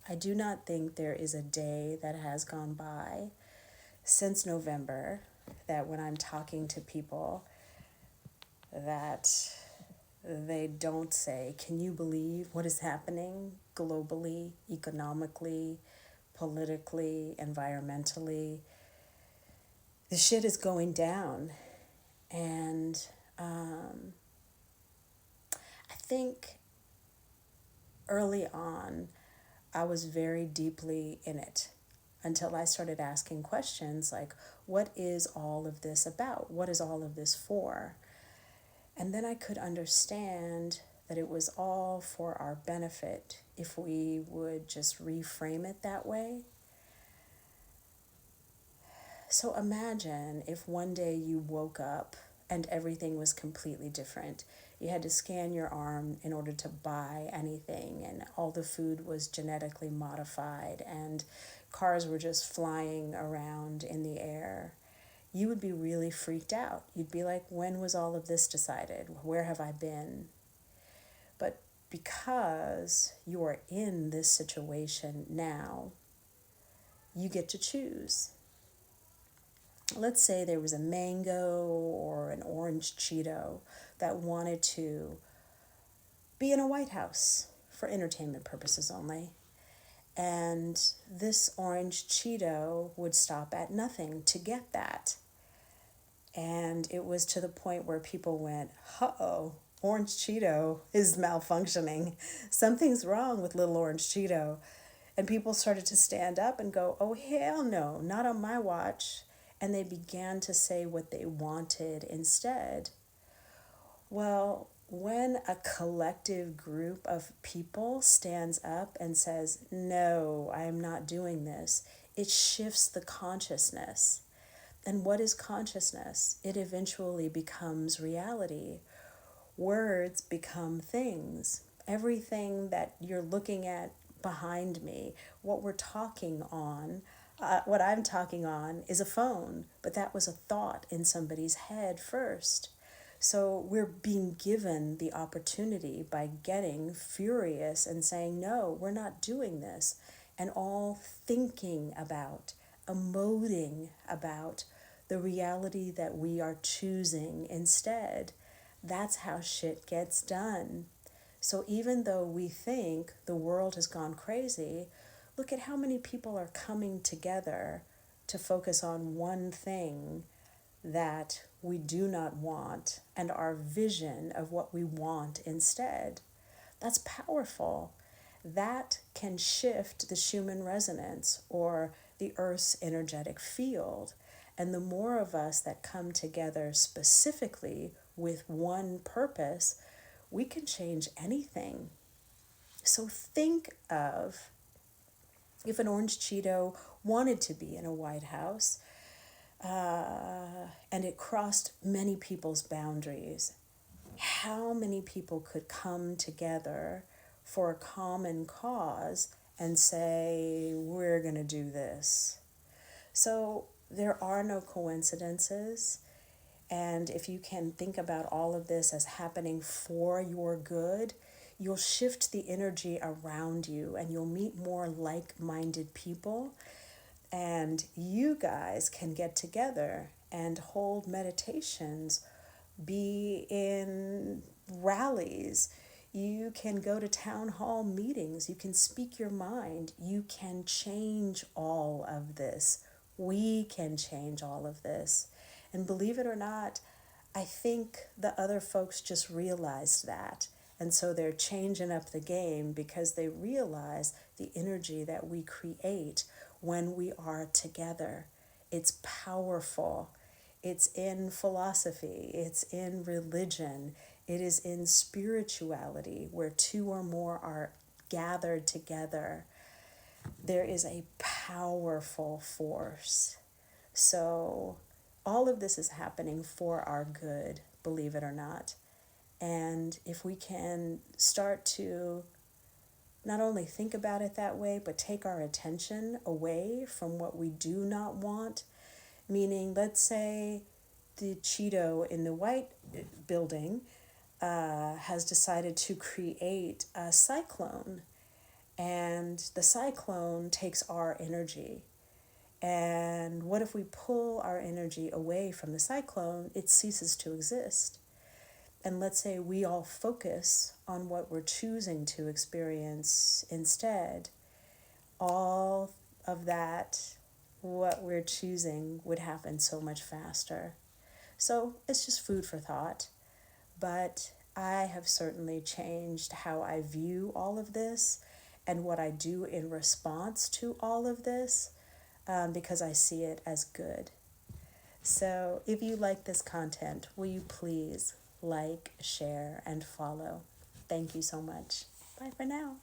I do not think there is a day that has gone by since November that when I'm talking to people that they don't say, can you believe what is happening globally, economically, politically, environmentally? The shit is going down. And I think early on, I was very deeply in it until I started asking questions like, what is all of this about? What is all of this for? And then I could understand that it was all for our benefit if we would just reframe it that way. So imagine if one day you woke up and everything was completely different. You had to scan your arm in order to buy anything, and all the food was genetically modified, and cars were just flying around in the air. You would be really freaked out. You'd be like, when was all of this decided? Where have I been? But because you are in this situation now, you get to choose. Let's say there was a mango or an orange Cheeto that wanted to be in a White House for entertainment purposes only. And this orange Cheeto would stop at nothing to get that. And it was to the point where people went, uh-oh, Orange Cheeto is malfunctioning. Something's wrong with little Orange Cheeto. And people started to stand up and go, oh, hell no, not on my watch. And they began to say what they wanted instead. Well, when a collective group of people stands up and says, no, I am not doing this, it shifts the consciousness. And what is consciousness? It eventually becomes reality. Words become things. Everything that you're looking at behind me, what we're talking on, what I'm talking on is a phone, but that was a thought in somebody's head first. So we're being given the opportunity by getting furious and saying, no, we're not doing this. And all thinking about, emoting about the reality that we are choosing instead. That's how shit gets done. So even though we think the world has gone crazy, look at how many people are coming together to focus on one thing that we do not want and our vision of what we want instead. That's powerful. That can shift the Schumann resonance or the Earth's energetic field. And the more of us that come together specifically with one purpose, we can change anything. So think of if an orange Cheeto wanted to be in a White House, and it crossed many people's boundaries. How many people could come together for a common cause and say, we're going to do this? So there are no coincidences. And if you can think about all of this as happening for your good, you'll shift the energy around you and you'll meet more like minded people. And you guys can get together and hold meditations, be in rallies. You can go to town hall meetings. You can speak your mind. You can change all of this. We can change all of this. And believe it or not, I think the other folks just realized that. And so they're changing up the game because they realize the energy that we create when we are together. It's powerful. It's in philosophy. It's in religion. It is in spirituality where two or more are gathered together. There is a powerful force. So all of this is happening for our good, believe it or not. And if we can start to not only think about it that way, but take our attention away from what we do not want, meaning, let's say the Cheeto in the white building has decided to create a cyclone. And the cyclone takes our energy. And what if we pull our energy away from the cyclone? It ceases to exist. And let's say we all focus on what we're choosing to experience instead. All of that, what we're choosing, would happen so much faster. So it's just food for thought. But I have certainly changed how I view all of this and what I do in response to all of this, because I see it as good. So if you like this content, will you please like, share, and follow? Thank you so much. Bye for now.